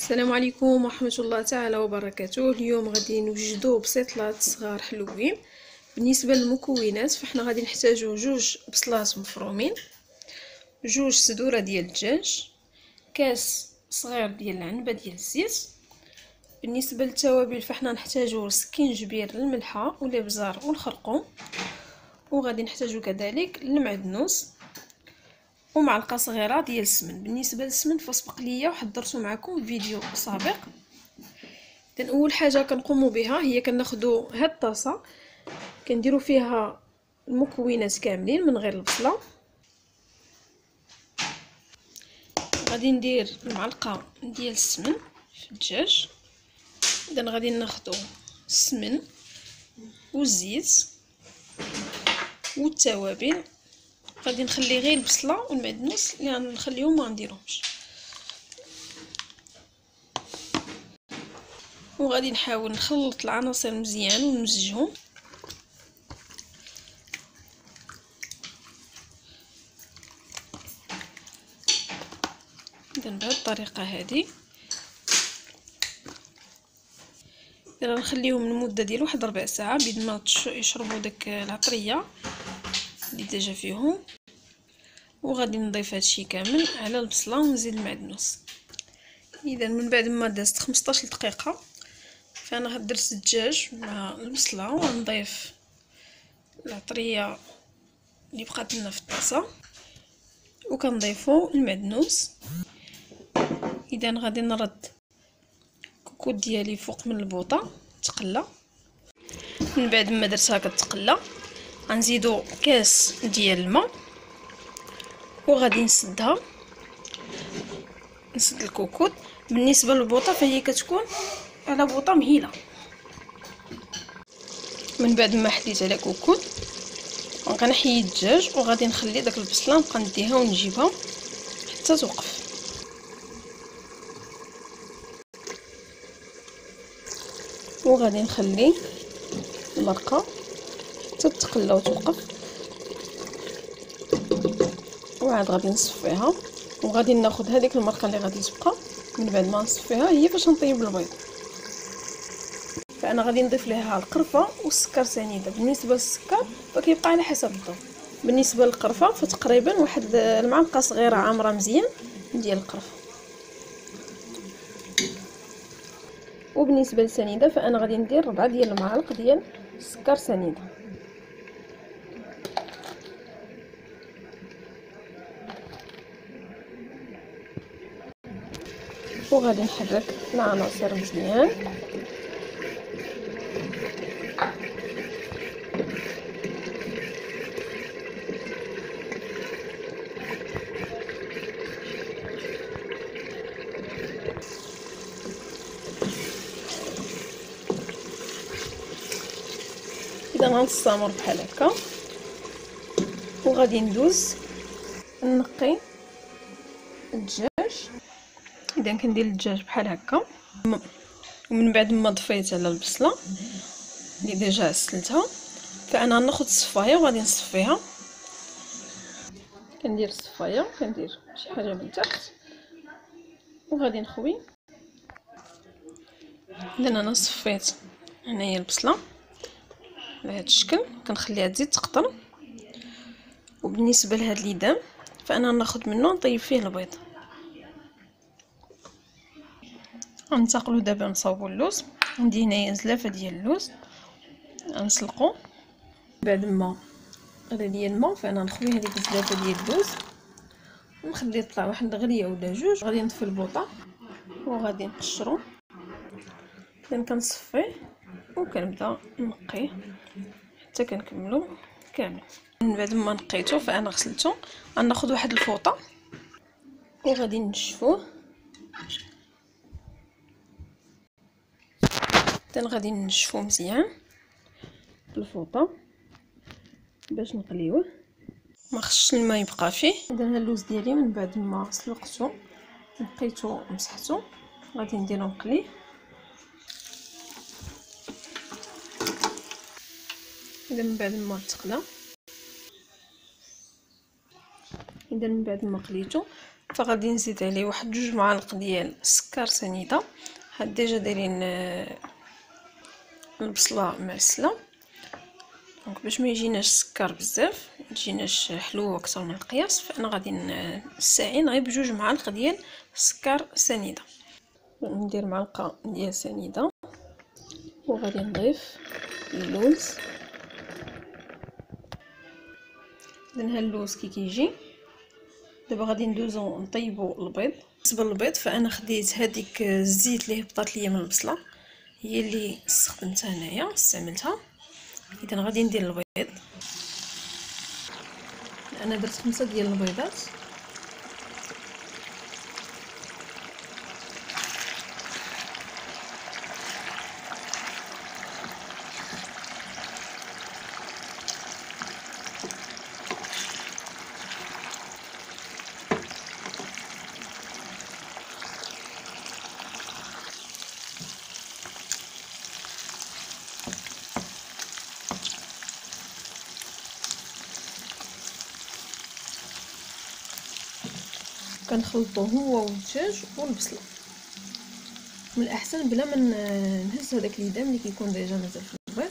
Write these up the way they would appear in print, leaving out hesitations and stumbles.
السلام عليكم ورحمة الله تعالى وبركاته. اليوم غادي نوجدو بسيطلات صغار حلوين. بالنسبة للمكونات فاحنا غادي نحتاجو 2 بصلات مفرومين، 2 صدورة ديال الدجاج، كاس صغير ديال العنبة ديال الزيت. بالنسبة للتوابل فاحنا نحتاجو سكينجبير الملحة والابزار والخرقوم، وغادي نحتاجو كذلك المعدنوس ومعلقه صغيره ديال السمن. بالنسبه للسمن فسبق ليا وحضرته معكم فيديو سابق. اذا اول حاجه كنقوموا بها هي كناخذوا هاد الطاسه كنديروا فيها المكونات كاملين من غير البصله. غادي ندير المعلقه ديال السمن في الدجاج. اذا غادي ناخذوا السمن والزيت والتوابل. غادي نخلي غير البصله والمعدنوس اللي نخليهم ما نديرهمش، وغادي نحاول نخلط العناصر مزيان ونمزجهم. اذا بهذه الطريقه هذه نخليهم لمده ديال واحد ربع ساعه بيد ما يشربوا داك العطريه اللي ديجا فيهم. وغادي نضيف هادشي كامل على البصله ونزيد المعدنوس. اذا من بعد ما دازت 15 دقيقه فانا درت الدجاج مع البصله ونضيف العطريه اللي بقات لنا في الطاسه وكنضيفوا المعدنوس. اذا غادي نرد الكوكوط ديالي فوق من البوطه تقلى. من بعد ما درتها كتقلى غنزيدو كاس ديال الماء وغادي نسد الكوكوط. بالنسبه للبوطه فهي كتكون على بوطه مهيله. من بعد ما حديت على كوكوط غنحيي الدجاج وغادي نخلي داك البصله نبقى نديها ونجيبها حتى توقف. وغادي نخلي المرقه حتى تقلى وتوقف، وعاد غادي نصفيها. وغادي ناخذ هذيك المرقه اللي غادي تبقى من بعد ما نصفيها هي باش نطيب البيض. فانا غادي نضيف ليها القرفه والسكر سنيده. بالنسبه للسكر فكيبقى على حسب الذوق. بالنسبه للقرفه فتقريبا واحد المعلقه صغيره عامره مزيان ديال القرفه. وبالنسبه للسنيده فانا غادي ندير 4 ديال المعالق ديال السكر سنيده. وغادي نحرك العناصر مزيان. اذا غنستمر بحال هكا وغادي ندوز نقي الدجاج. اذا كندير الدجاج بحال هكا ومن بعد ما ضفيت على البصله اللي ديجا غسلتها فانا غناخذ الصفايه وغادي نصفيها. كندير الصفايه كندير شي حاجه من تحت وغادي نخوي. اذا انا صفيت هنايا البصله على هذا الشكل كنخليها تزيد تقطر. وبالنسبه لهاد الليدام فانا ناخذ منه نطيب فيه البيض. غنتقلو دابا نصاوبو اللوز. عندي هنايا زلافه ديال اللوز غنسلقو. بعد ما غلي ليا الماء فانا نخوي هذيك الزلافه ديال اللوز ونخليه يطلع واحد غليه ولا جوج. غادي نطفي البوطه وغادي نقشرو. اذا كنصفيه وكنبدا نقيه حتى كنكملو كامل. من بعد ما نقيته فانا غسلته غناخذ واحد الفوطه وغادي نشفوه. غادي نشفوه مزيان بالفوطه باش نقليوه ما خصش الماء يبقى فيه. اذا اللوز ديالي من بعد ما سلقته نقيته ومسحته غادي نديرو نقليه. اذا من بعد ما تقلى من بعد ما قليته فغادي نزيد عليه واحد 2 معالق ديال السكر سنيده. هاد ديجا دايرين البصله معسله، دونك باش ما يجيناش السكر بزاف، ما تجيناش حلوه اكثر من القياس، فانا غادي نستعين غير ب2 معالق ديال السكر سنيده. ندير معلقه ديال سنيده وغادي نضيف اللوز. هاد اللوز كيجي دابا غادي ندوزو نطيبو البيض. بالنسبه للبيض فانا خديت هذيك الزيت اللي هبطات ليا من البصله هي اللي استخدمتها هنايا استعملتها. اذا غادي ندير البيض، انا درت 5 ديال البيضات. كنخلطو هو والدجاج والبصله، من الاحسن بلا ما نهز هذاك اليدام اللي كيكون ديجا مازال في البيض.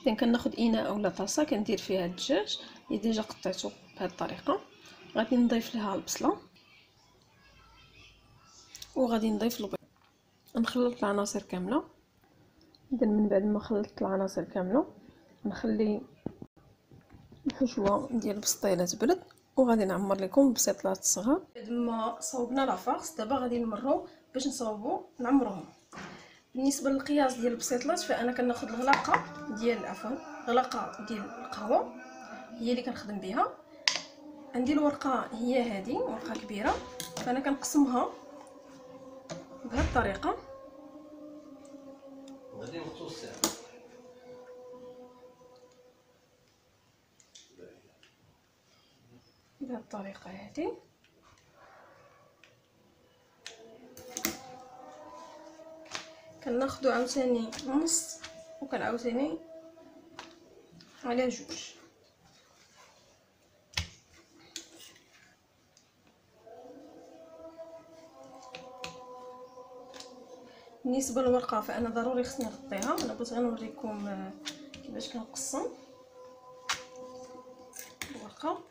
اذا كناخذ اناء اولا طاسه كندير فيها الدجاج اللي ديجا قطعته بهذه الطريقه، غادي نضيف لها البصله وغادي نضيف البيض، نخلط العناصر كامله. اذا من بعد ما خلطت العناصر كامله نخلي الحشوه ديال البسطيله تبرد وغادي نعمر لكم بسيطلات صغار. بعد ما صوبنا لافارس دابا غادي نمروا باش نصاوبوا نعمروهم. بالنسبه للقياس ديال البسيطلات فانا كناخذ غلاقه ديال القهوه هي اللي كنخدم بها. عندي الورقه هي هذه ورقه كبيره، فانا كنقسمها بهذه الطريقه. بهذه الطريقه هذه كناخذوا عاوتاني نص وكنعاوتاني على 2. بالنسبه للورقه فانا ضروري خصني نغطيها. انا بغيت غير نوريكم كيفاش كنقسم الورقه.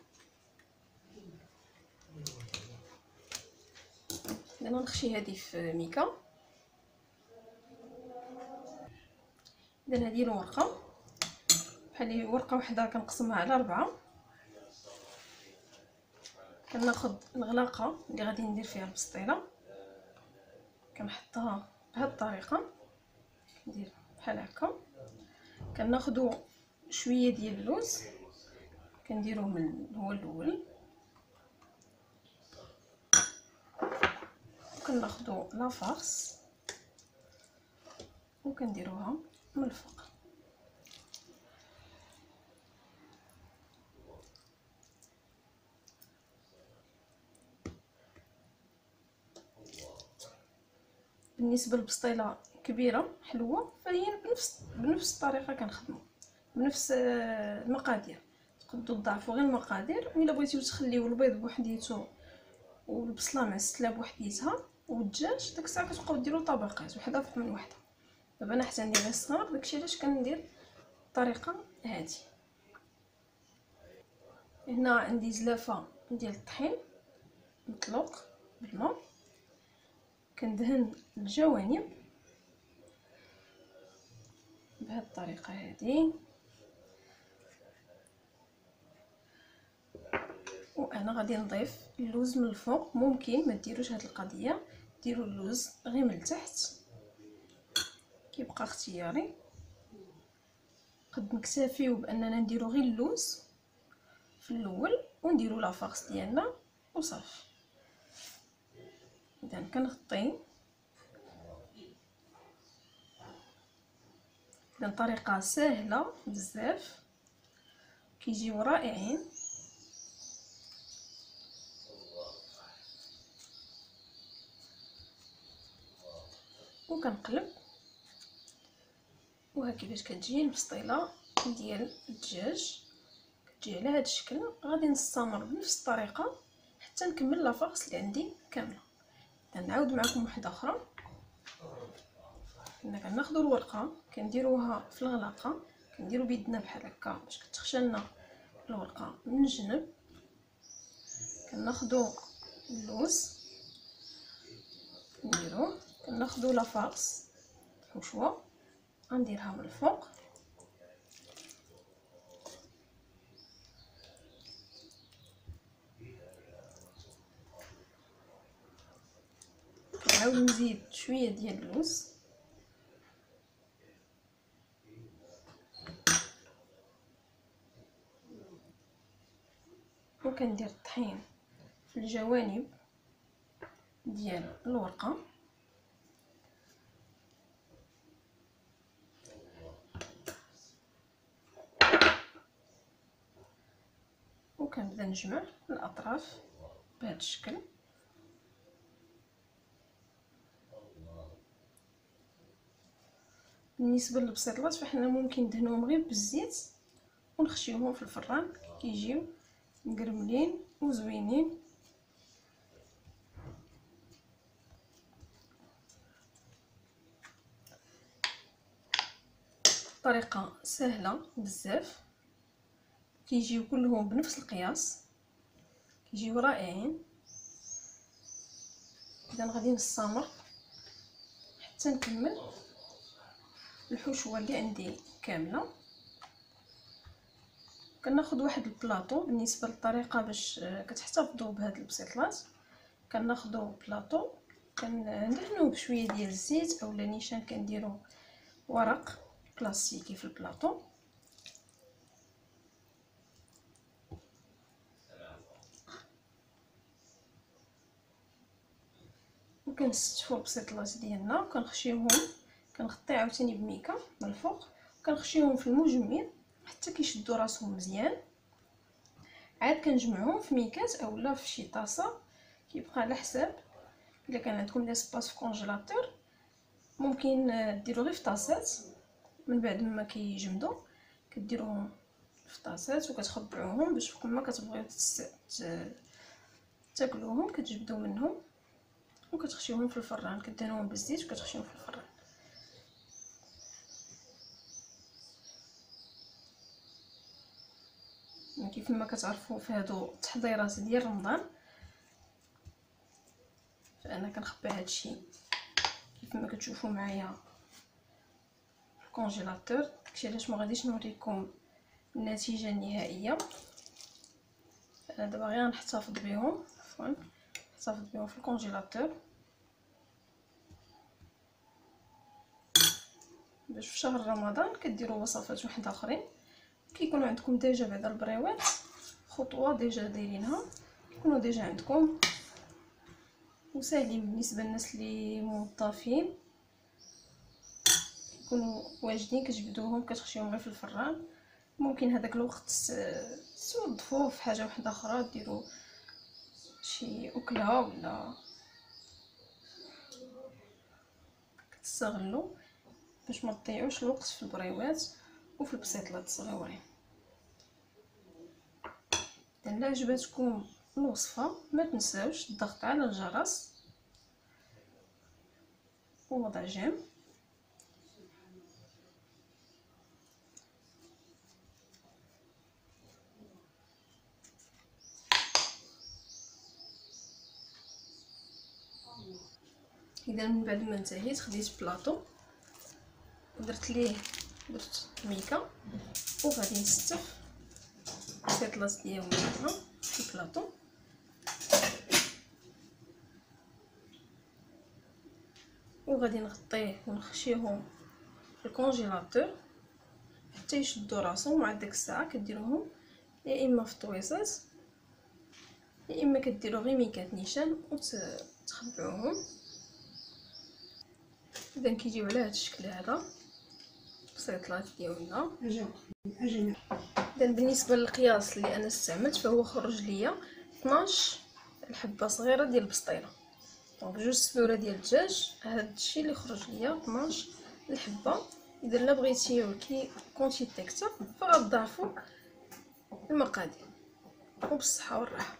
انا نخشي هذه في ميكا. اذا هذه الورقه بحال ورقه واحده كنقسمها على 4. كناخذ الغلاقه اللي غادي ندير فيها البسطيله كنحطها بهذه الطريقه، ندير بحال هكا. كناخذوا شويه ديال اللوز كنديروه من هو الاول، وكناخذوا لافارس وكنديروها من الفوق. بالنسبه للبسطيله كبيره حلوه فهي بنفس الطريقه كنخدموا بنفس المقادير. تقدروا تضاعفوا غير المقادير، وإلا بغيتيو تخليو البيض بوحديتو والبصله معسله بوحديتها والدجاج ديك الساعه كتبقاو ديروا طبقات وحده فوق من وحده. دابا انا حتى عندي غير صغار داكشي علاش كندير الطريقه هذه. هنا عندي زلافه ديال الطحين مطلوق بالماء، كندهن الجوانب بهذه الطريقه هذه. وانا غادي نضيف اللوز من الفوق. ممكن ما ديروش هذه القضيه، ديروا اللوز غير من التحت، كيبقى اختياري. قد نكتفيو باننا نديرو غير اللوز في الاول ونديرو لافارس ديالنا وصافي. اذا كنغطي. اذا طريقه سهله بزاف كيجيو رائعين. وكنقلب وها كيفاش كتجي البسطيله ديال الدجاج، كتجي على هذا الشكل. غادي نستمر بنفس الطريقه حتى نكمل لافاغس اللي عندي كامله. نعاود معكم واحده اخرى. كنا كناخذوا الورقه كنديروها في الغلاقه، كنديروا بيدنا بحال هكا باش كتخشى لنا الورقه من الجنب. كناخذوا اللوز نديروه، كناخذوا لافاغس حشوه غنديرها من الفوق، نعاود نزيد شويه ديال اللوز، وكندير الطحين في الجوانب ديال الورقه، وكنبدا نجمع الاطراف بهذا الشكل. بالنسبه للبسيطلات فحنا ممكن ندهنوهم غير بالزيت ونخشيوهم في الفران، كيجيو مقرملين وزوينين. طريقه سهله بزاف، كيجيو كلهم بنفس القياس، كيجيو رائعين. اذا غادي نستمر حتى نكمل الحشوه اللي عندي كامله. كناخذ واحد البلاطو بالنسبه للطريقه باش كتحتفظوا بهاد البسيطلات. كناخذوا بلاطو كندهنوه بشويه ديال الزيت اولا نيشان، كنديروا ورق بلاستيكي في البلاطو، وكنستفوا البسيطلات ديالنا وكنخشيوهم. كنغطي عاوتاني بميكا من الفوق وكنخشيوهم في المجمد حتى كيشدوا راسهم مزيان. عاد كنجمعوهم في ميكات اولا في شي طاسه، كيبقى على حساب. الا كان عندكم ليسباس في كونجيلاتور ممكن ديروا غير في طاسات، من بعد ما كيجمدوا كديروهم في طاسات وكتخبعوهم باش كل ما كتبغيو تاكلوهم كتجبدوا منهم وكتخشيوهم في الفران. كدهنوهم بالزيت وكتخشيوهم في الفران. كيف ما كتعرفوا في هادو التحضيرات ديال رمضان فانا كنخبي هادشي كيف ما كتشوفوا معايا في الكونجيلاتور. داكشي علاش ما غاديش نوريكم النتيجه النهائيه. انا دابا غير نحتفظ بهم، نحتفظ بهم في الكونجيلاتور باش في شهر رمضان كديروا وصفات واحده اخرين. كيكونوا عندكم ديجا بعدا البريوات خطوه ديجا دايرينها، كيكونوا ديجا عندكم وساهلين بالنسبه للناس اللي موظفين، كيكونوا واجدين كتجبدوهم كتخشيوهم غير في الفران. ممكن هذاك الوقت توظفوه في حاجه واحده اخرى، ديروا شي اكله ولا كتستغلوا باش ما تضيعوش الوقت في البريوات وفي البسيطلات الصغيورين. الا عجبتكم الوصفه ما تنساوش الضغط على الجرس ووضع جيم. اذا من بعد ما انتهيت خديت بلاطو درت ميكا وغادي نستف البسيطلات ديالنا في البلاطو. وغادي نغطيه ونخشيهم في الكونجيلاتور حتى يشدوا راسهم. وعاد ديك الساعه كديروهم يا اما في طويصات يا اما كديروا غير ميكات نيشان وتخبعوهم. اذا كيجيو على هذا الشكل هذا البسيطلات ديالنا. اذا بالنسبه للقياس اللي انا استعملت فهو خرج ليا 12 الحبه صغيره ديال البسطيله، دونك جوج سلوره ديال الدجاج. هذا الشيء اللي خرج ليا 12 الحبه. اذا لا بغيتيو كونتيتي اكثر فغتضاعفوا المقادير. وبالصحه والراحه.